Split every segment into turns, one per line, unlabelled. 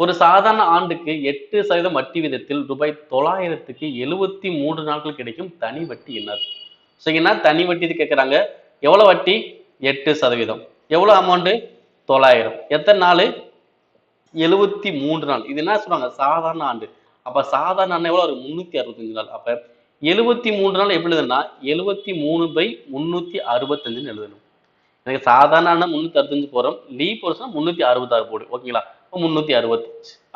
ஒரு சாதாரண ஆண்டுக்கு 8% வட்டி விதத்தில் ரூபாய் 900க்கு 73 நாட்கள் கிடைக்கும் தனி வட்டி என்ன? ஸோ என்ன தனி வட்டி இது கேட்குறாங்க. எவ்வளோ வட்டி? 8%. எவ்வளோ அமௌண்ட்டு? 900. எத்தனை நாள்? 73 நாள். இது என்ன சொல்றாங்க? சாதாரண ஆண்டு. அப்ப சாதாரண ஆண்டு எவ்வளோ வரும்? 365 நாள். அப்ப 73 நாள் எப்படி எழுதணும்னா 73/365 எழுதணும். எனக்கு சாதாரண ஆண்டு 365 போறோம். லீப் வருஷம் 366 போடு. ஓகேங்களா? 365.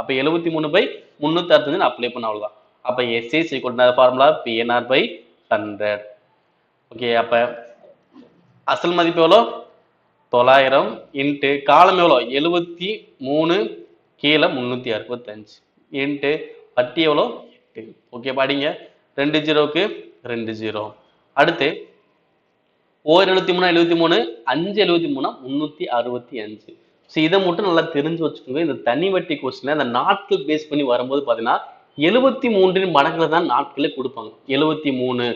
அப்ப 73/365 அப்ளை பண்ண அவ்வளவுதான். அப்ப SA ஃபார்முலா PNR/100. ஓகே, அப்ப அசல் மதிப்பு எவ்வளோ? 900 இன்ட்டு காலம் எவ்வளோ? 73 கீழே 365 இன்ட்டு வட்டி எவ்வளோ? 8. ஓகே, படிங்க. 2 0க்கு 2 0. அடுத்து 73 73 5 73 365. ஸோ இதை மட்டும் நல்லா தெரிஞ்சு வச்சுக்கோங்க. இந்த தனி வட்டி கொஸ்டின்ல அந்த நாட்கள் பேஸ் பண்ணி வரும்போது பார்த்தீங்கன்னா 73 மடங்குல தான் நாட்களே கொடுப்பாங்க. 73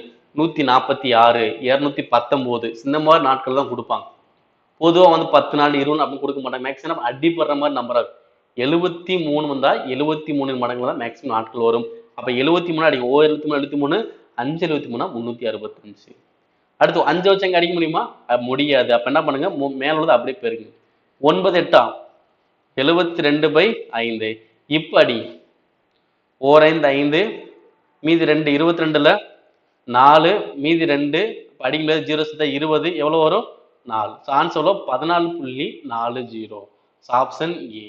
146 219 இந்த மாதிரி நாட்கள் தான் கொடுப்பாங்க. பொதுவாக வந்து 10 நாள் 20 அப்படி கொடுக்க மாட்டாங்க. மேக்ஸிமம் அடிப்படுற மாதிரி நம்பர் 73 வந்தா 73 மடங்குல தான் மேக்ஸிமம் நாட்கள் வரும். அப்ப 73 அடிக்கும். 73 73 5 73 365. அடுத்து 5 வச்சு அங்க அடிக்க முடியுமா? முடியாது. அப்ப என்ன பண்ணுங்க, மேல உள்ளது அப்படியே பெருங்க. 9 8 72/5. இப்ப அடி 4 5 5 மீதி 2 22ல 4 மீதி 2 அடிக்கும்போது 0 சுத்த 20 எவ்வளவு வரும்? 4. ஆன்சர் எவ்வளோ? 14.40. Option A.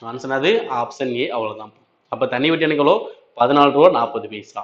ஆன்சர் அது ஆப்ஷன் ஏ. அவ்வளவுதான். அப்ப தனி வட்டி எனக்கு எவ்வளோ? 14 ரூபா 40 பைசா.